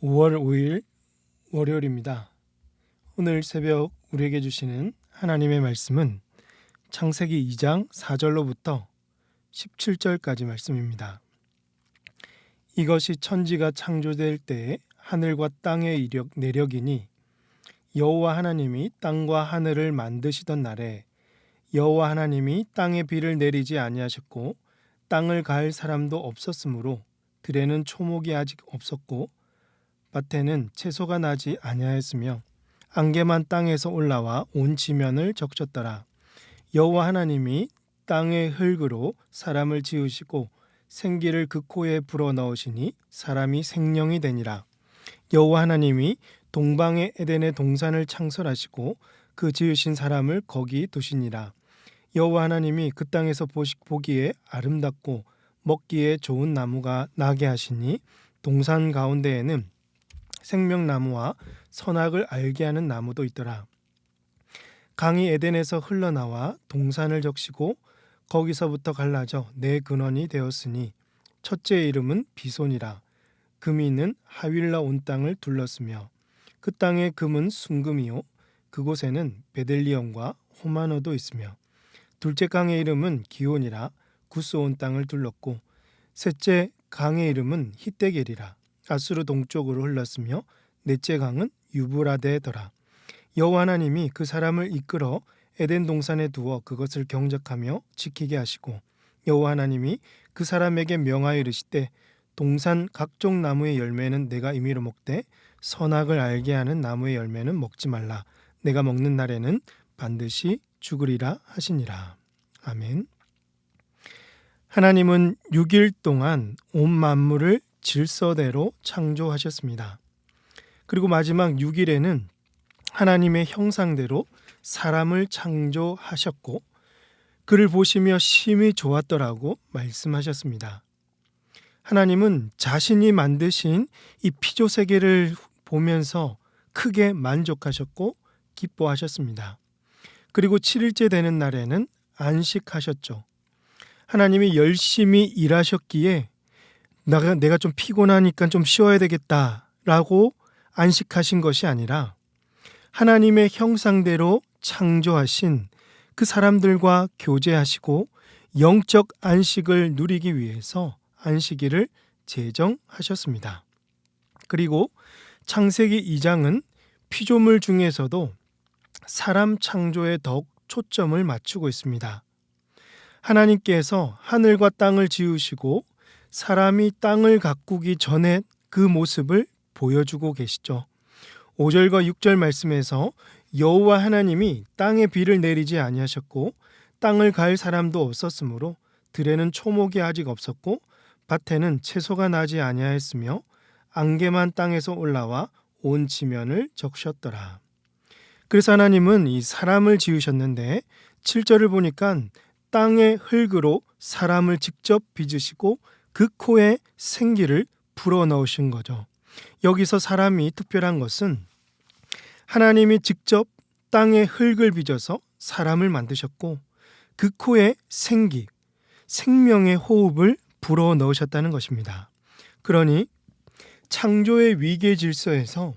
5월 5일 월요일입니다. 오늘 새벽 우리에게 주시는 하나님의 말씀은 창세기 2장 4절로부터 17절까지 말씀입니다. 이것이 천지가 창조될 때에 하늘과 땅의 내력이니 여호와 하나님이 땅과 하늘을 만드시던 날에 여호와 하나님이 땅에 비를 내리지 아니하셨고 땅을 갈 사람도 없었으므로 들에는 초목이 아직 없었고 밭에는 채소가 나지 아니하였으며 안개만 땅에서 올라와 온 지면을 적셨더라. 여호와 하나님이 땅의 흙으로 사람을 지으시고 생기를 그 코에 불어넣으시니 사람이 생령이 되니라. 여호와 하나님이 동방의 에덴의 동산을 창설하시고 그 지으신 사람을 거기 두시니라. 여호와 하나님이 그 땅에서 보기에 아름답고 먹기에 좋은 나무가 나게 하시니 동산 가운데에는 생명나무와 선악을 알게 하는 나무도 있더라. 강이 에덴에서 흘러나와 동산을 적시고 거기서부터 갈라져 네 근원이 되었으니 첫째의 이름은 비손이라. 금이 있는 하윌라 온 땅을 둘렀으며 그 땅의 금은 순금이요 그곳에는 베델리엄과 호마노도 있으며 둘째 강의 이름은 기온이라. 구스 온 땅을 둘렀고 셋째 강의 이름은 히데겔이라. 아수르 동쪽으로 흘렀으며 넷째 강은 유브라데더라. 여호와 하나님이 그 사람을 이끌어 에덴 동산에 두어 그것을 경작하며 지키게 하시고 여호와 하나님이 그 사람에게 명하여 이르시되 동산 각종 나무의 열매는 내가 임의로 먹되 선악을 알게 하는 나무의 열매는 먹지 말라. 내가 먹는 날에는 반드시 죽으리라 하시니라. 아멘. 하나님은 6일 동안 온 만물을 질서대로 창조하셨습니다. 그리고 마지막 6일에는 하나님의 형상대로 사람을 창조하셨고 그를 보시며 심히 좋았더라고 말씀하셨습니다. 하나님은 자신이 만드신 이 피조 세계를 보면서 크게 만족하셨고 기뻐하셨습니다. 그리고 7일째 되는 날에는 안식하셨죠. 하나님이 열심히 일하셨기에 내가 좀 피곤하니까 좀 쉬어야 되겠다라고 안식하신 것이 아니라 하나님의 형상대로 창조하신 그 사람들과 교제하시고 영적 안식을 누리기 위해서 안식일을 제정하셨습니다. 그리고 창세기 2장은 피조물 중에서도 사람 창조에 더욱 초점을 맞추고 있습니다. 하나님께서 하늘과 땅을 지으시고 사람이 땅을 가꾸기 전에 그 모습을 보여주고 계시죠. 5절과 6절 말씀에서 여호와 하나님이 땅에 비를 내리지 아니하셨고 땅을 갈 사람도 없었으므로 들에는 초목이 아직 없었고 밭에는 채소가 나지 아니하였으며 안개만 땅에서 올라와 온 지면을 적셨더라. 그래서 하나님은 이 사람을 지으셨는데 7절을 보니까 땅의 흙으로 사람을 직접 빚으시고 그 코에 생기를 불어넣으신 거죠. 여기서 사람이 특별한 것은 하나님이 직접 땅의 흙을 빚어서 사람을 만드셨고 그 코에 생명의 호흡을 불어넣으셨다는 것입니다. 그러니 창조의 위계 질서에서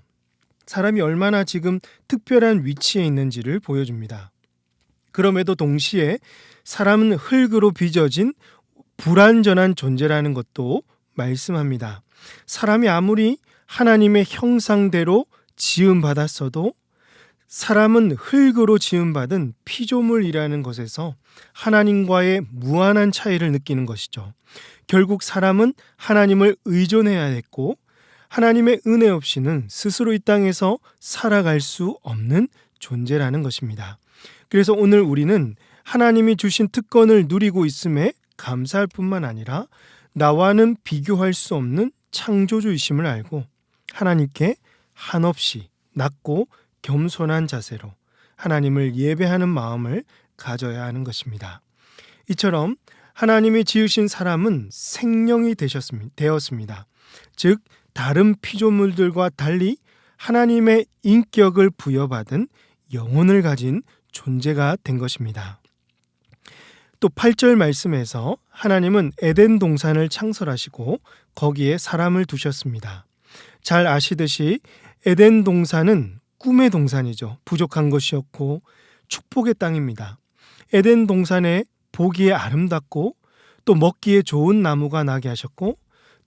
사람이 얼마나 지금 특별한 위치에 있는지를 보여줍니다. 그럼에도 동시에 사람은 흙으로 빚어진 불완전한 존재라는 것도 말씀합니다. 사람이 아무리 하나님의 형상대로 지음받았어도 사람은 흙으로 지음받은 피조물이라는 것에서 하나님과의 무한한 차이를 느끼는 것이죠. 결국 사람은 하나님을 의존해야 했고 하나님의 은혜 없이는 스스로 이 땅에서 살아갈 수 없는 존재라는 것입니다. 그래서 오늘 우리는 하나님이 주신 특권을 누리고 있음에 감사할 뿐만 아니라 나와는 비교할 수 없는 창조주이심을 알고 하나님께 한없이 낮고 겸손한 자세로 하나님을 예배하는 마음을 가져야 하는 것입니다. 이처럼 하나님이 지으신 사람은 생령이 되었습니다. 즉 다른 피조물들과 달리 하나님의 인격을 부여받은 영혼을 가진 존재가 된 것입니다. 또 8절 말씀에서 하나님은 에덴 동산을 창설하시고 거기에 사람을 두셨습니다. 잘 아시듯이 에덴 동산은 꿈의 동산이죠. 부족한 것이었고 축복의 땅입니다. 에덴 동산에 보기에 아름답고 또 먹기에 좋은 나무가 나게 하셨고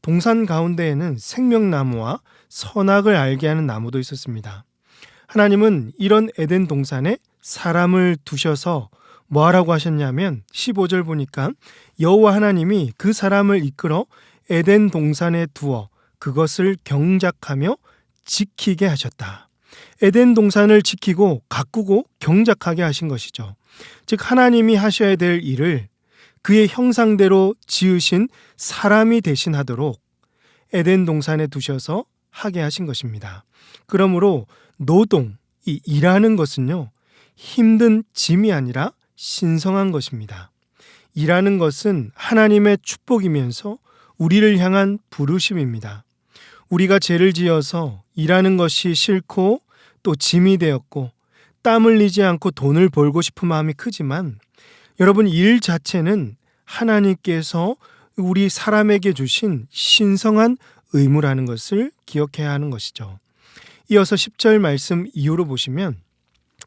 동산 가운데에는 생명나무와 선악을 알게 하는 나무도 있었습니다. 하나님은 이런 에덴 동산에 사람을 두셔서 뭐 하라고 하셨냐면 15절 보니까 여호와 하나님이 그 사람을 이끌어 에덴 동산에 두어 그것을 경작하며 지키게 하셨다. 에덴 동산을 지키고 가꾸고 경작하게 하신 것이죠. 즉 하나님이 하셔야 될 일을 그의 형상대로 지으신 사람이 대신하도록 에덴 동산에 두셔서 하게 하신 것입니다. 그러므로 노동, 이 일하는 것은요, 힘든 짐이 아니라 신성한 것입니다. 일하는 것은 하나님의 축복이면서 우리를 향한 부르심입니다. 우리가 죄를 지어서 일하는 것이 싫고 또 짐이 되었고 땀 흘리지 않고 돈을 벌고 싶은 마음이 크지만 여러분, 일 자체는 하나님께서 우리 사람에게 주신 신성한 의무라는 것을 기억해야 하는 것이죠. 이어서 10절 말씀 이후로 보시면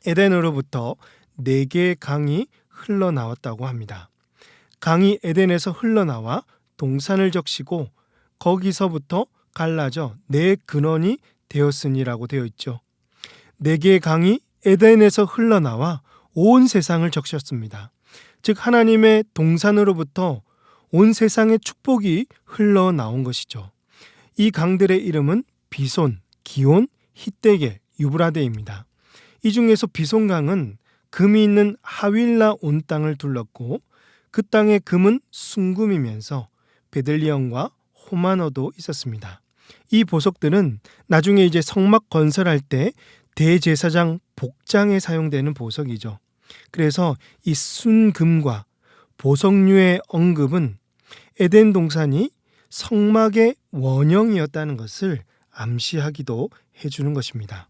에덴으로부터 4개의 강이 흘러나왔다고 합니다. 강이 에덴에서 흘러나와 동산을 적시고 거기서부터 갈라져 4근원이 되었으니라고 되어 있죠. 4개의 강이 에덴에서 흘러나와 온 세상을 적셨습니다. 즉 하나님의 동산으로부터 온 세상의 축복이 흘러나온 것이죠. 이 강들의 이름은 비손, 기온, 히데겔, 유브라데입니다. 이 중에서 비손강은 금이 있는 하윌라 온 땅을 둘렀고 그 땅의 금은 순금이면서 베들리엄과 호마노도 있었습니다. 이 보석들은 나중에 이제 성막 건설할 때 대제사장 복장에 사용되는 보석이죠. 그래서 이 순금과 보석류의 언급은 에덴 동산이 성막의 원형이었다는 것을 암시하기도 해주는 것입니다.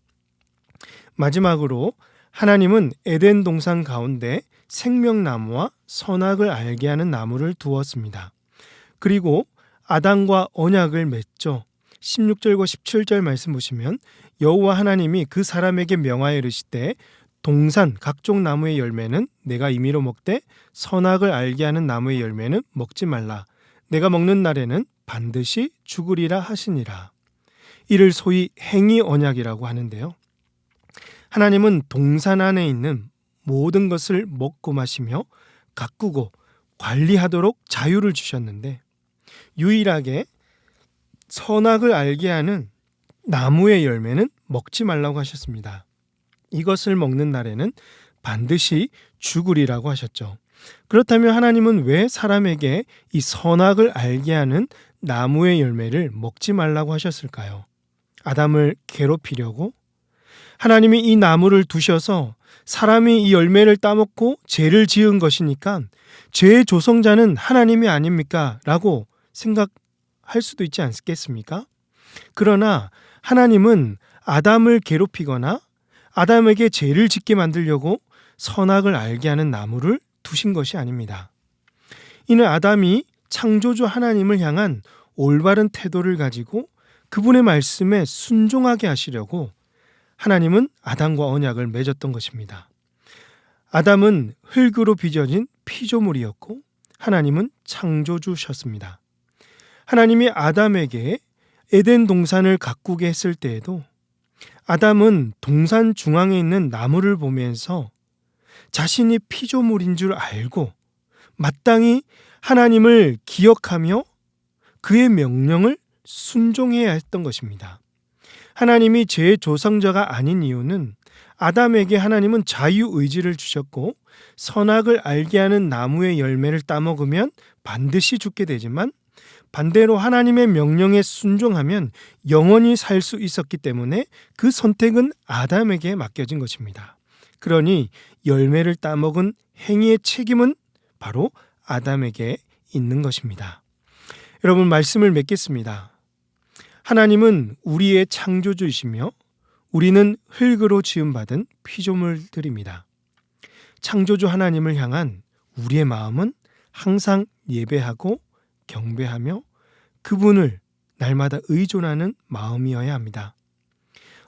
마지막으로 하나님은 에덴 동산 가운데 생명나무와 선악을 알게 하는 나무를 두었습니다. 그리고 아담과 언약을 맺죠. 16절과 17절 말씀 보시면 여호와 하나님이 그 사람에게 명하여 이르시되 동산 각종 나무의 열매는 내가 임의로 먹되 선악을 알게 하는 나무의 열매는 먹지 말라. 내가 먹는 날에는 반드시 죽으리라 하시니라. 이를 소위 행위 언약이라고 하는데요. 하나님은 동산 안에 있는 모든 것을 먹고 마시며 가꾸고 관리하도록 자유를 주셨는데 유일하게 선악을 알게 하는 나무의 열매는 먹지 말라고 하셨습니다. 이것을 먹는 날에는 반드시 죽으리라고 하셨죠. 그렇다면 하나님은 왜 사람에게 이 선악을 알게 하는 나무의 열매를 먹지 말라고 하셨을까요? 아담을 괴롭히려고? 하나님이 이 나무를 두셔서 사람이 이 열매를 따먹고 죄를 지은 것이니까 죄의 조성자는 하나님이 아닙니까? 라고 생각할 수도 있지 않겠습니까? 그러나 하나님은 아담을 괴롭히거나 아담에게 죄를 짓게 만들려고 선악을 알게 하는 나무를 두신 것이 아닙니다. 이는 아담이 창조주 하나님을 향한 올바른 태도를 가지고 그분의 말씀에 순종하게 하시려고 하나님은 아담과 언약을 맺었던 것입니다. 아담은 흙으로 빚어진 피조물이었고 하나님은 창조주셨습니다. 하나님이 아담에게 에덴 동산을 가꾸게 했을 때에도 아담은 동산 중앙에 있는 나무를 보면서 자신이 피조물인 줄 알고 마땅히 하나님을 기억하며 그의 명령을 순종해야 했던 것입니다. 하나님이 죄의 조성자가 아닌 이유는 아담에게 하나님은 자유의지를 주셨고 선악을 알게 하는 나무의 열매를 따먹으면 반드시 죽게 되지만 반대로 하나님의 명령에 순종하면 영원히 살 수 있었기 때문에 그 선택은 아담에게 맡겨진 것입니다. 그러니 열매를 따먹은 행위의 책임은 바로 아담에게 있는 것입니다. 여러분, 말씀을 맺겠습니다. 하나님은 우리의 창조주이시며 우리는 흙으로 지음받은 피조물들입니다. 창조주 하나님을 향한 우리의 마음은 항상 예배하고 경배하며 그분을 날마다 의존하는 마음이어야 합니다.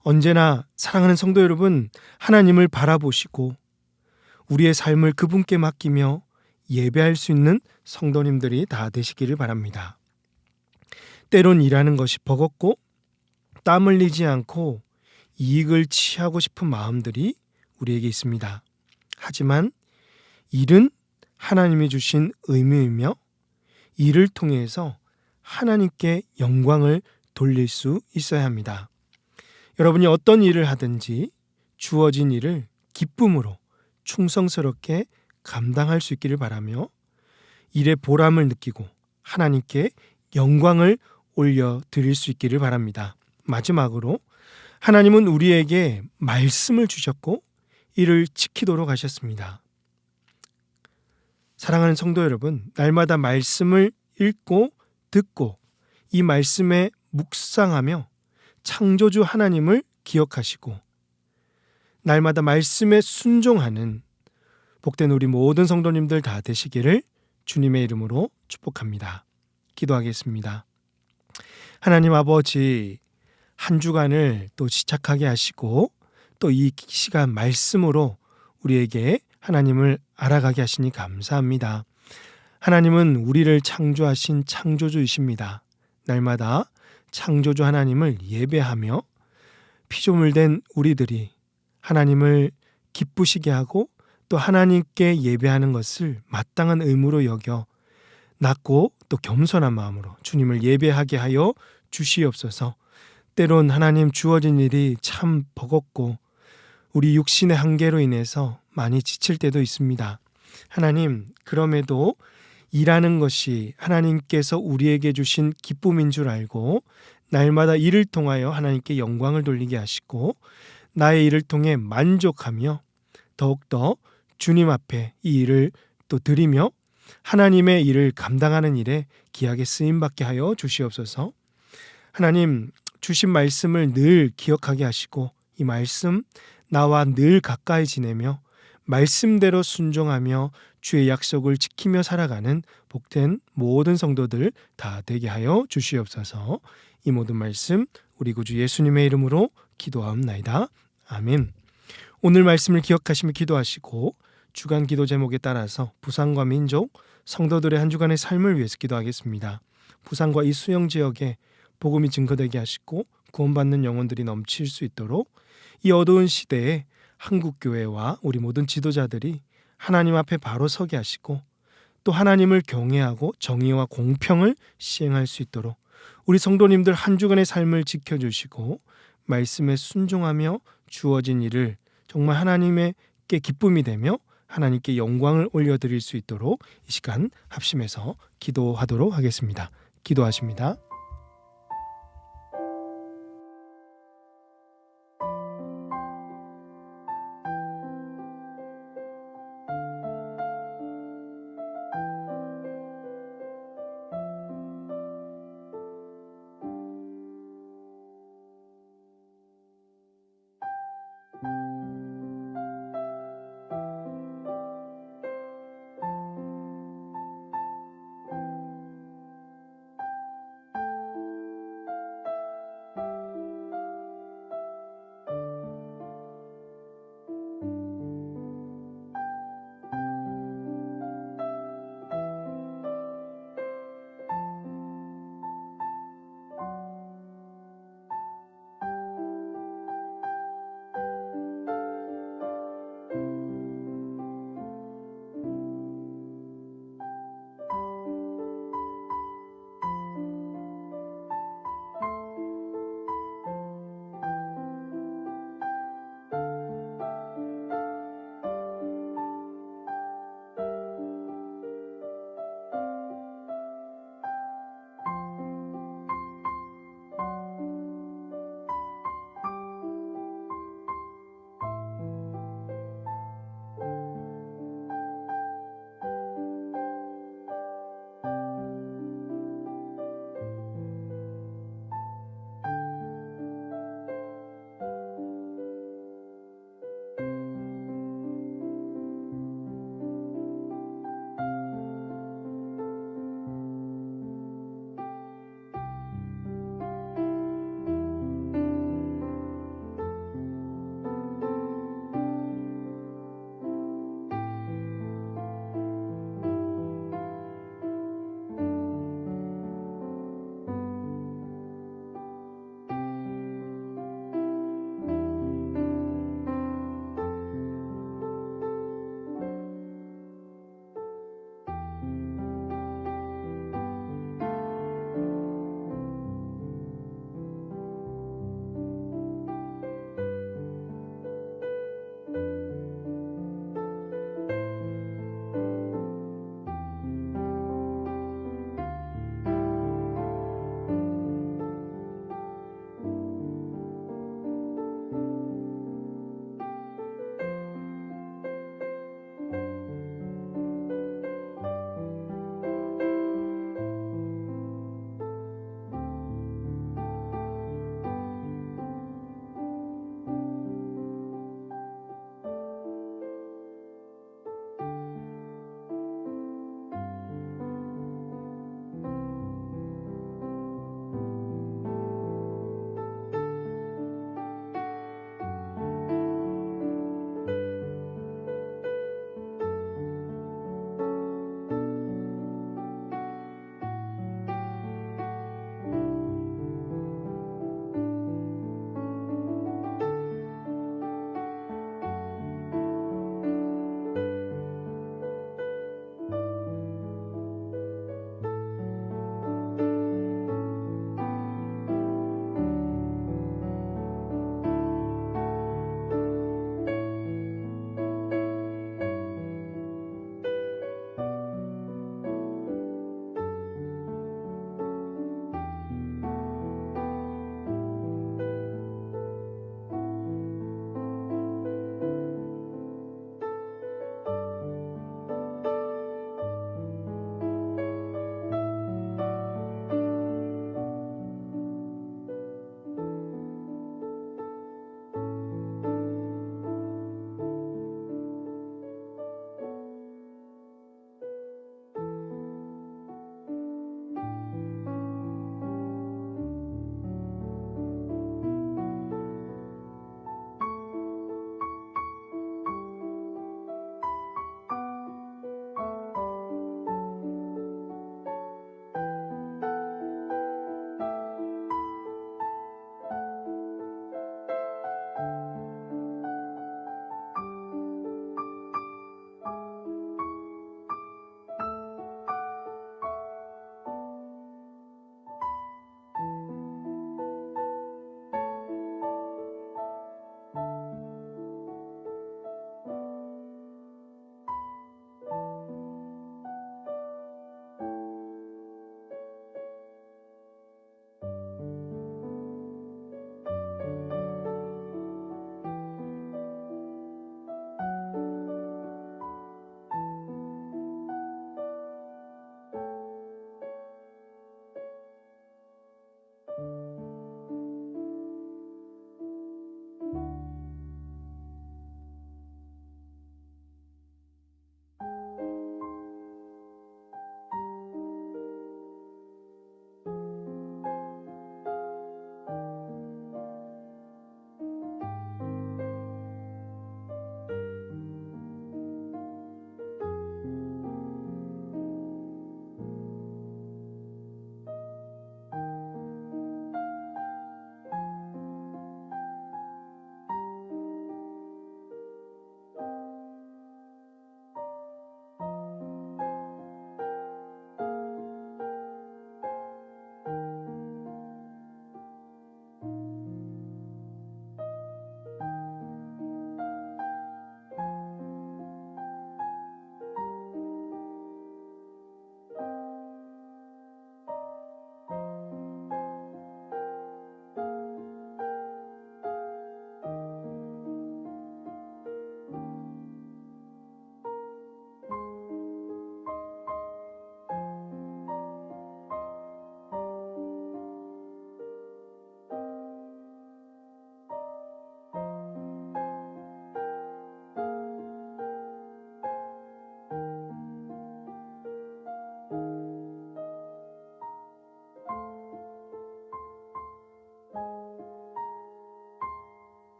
언제나 사랑하는 성도 여러분, 하나님을 바라보시고 우리의 삶을 그분께 맡기며 예배할 수 있는 성도님들이 다 되시기를 바랍니다. 때론 일하는 것이 버겁고 땀 흘리지 않고 이익을 취하고 싶은 마음들이 우리에게 있습니다. 하지만 일은 하나님이 주신 의무이며 이를 통해서 하나님께 영광을 돌릴 수 있어야 합니다. 여러분이 어떤 일을 하든지 주어진 일을 기쁨으로 충성스럽게 감당할 수 있기를 바라며 일의 보람을 느끼고 하나님께 영광을 올려드릴 수 있기를 바랍니다. 마지막으로 하나님은 우리에게 말씀을 주셨고 이를 지키도록 하셨습니다. 사랑하는 성도 여러분, 날마다 말씀을 읽고 듣고 이 말씀에 묵상하며 창조주 하나님을 기억하시고 날마다 말씀에 순종하는 복된 우리 모든 성도님들 다 되시기를 주님의 이름으로 축복합니다. 기도하겠습니다. 하나님 아버지, 한 주간을 또 시작하게 하시고 또 이 시간 말씀으로 우리에게 하나님을 알아가게 하시니 감사합니다. 하나님은 우리를 창조하신 창조주이십니다. 날마다 창조주 하나님을 예배하며 피조물 된 우리들이 하나님을 기쁘시게 하고 또 하나님께 예배하는 것을 마땅한 의무로 여겨 낮고 또 겸손한 마음으로 주님을 예배하게 하여 주시옵소서. 때론 하나님 주어진 일이 참 버겁고 우리 육신의 한계로 인해서 많이 지칠 때도 있습니다. 하나님, 그럼에도 일하는 것이 하나님께서 우리에게 주신 기쁨인 줄 알고 날마다 일을 통하여 하나님께 영광을 돌리게 하시고 나의 일을 통해 만족하며 더욱더 주님 앞에 이 일을 또 드리며 하나님의 일을 감당하는 일에 귀하게 쓰임받게 하여 주시옵소서. 하나님, 주신 말씀을 늘 기억하게 하시고 이 말씀 나와 늘 가까이 지내며 말씀대로 순종하며 주의 약속을 지키며 살아가는 복된 모든 성도들 다 되게 하여 주시옵소서. 이 모든 말씀 우리 구주 예수님의 이름으로 기도하옵나이다. 아멘. 오늘 말씀을 기억하시며 기도하시고 주간 기도 제목에 따라서 부산과 민족 성도들의 한 주간의 삶을 위해서 기도하겠습니다. 부산과 이 수영 지역에 복음이 증거되게 하시고 구원받는 영혼들이 넘칠 수 있도록 이 어두운 시대에 한국교회와 우리 모든 지도자들이 하나님 앞에 바로 서게 하시고 또 하나님을 경외하고 정의와 공평을 시행할 수 있도록 우리 성도님들 한 주간의 삶을 지켜주시고 말씀에 순종하며 주어진 일을 정말 하나님께 기쁨이 되며 하나님께 영광을 올려드릴 수 있도록 이 시간 합심해서 기도하도록 하겠습니다. 기도하십니다.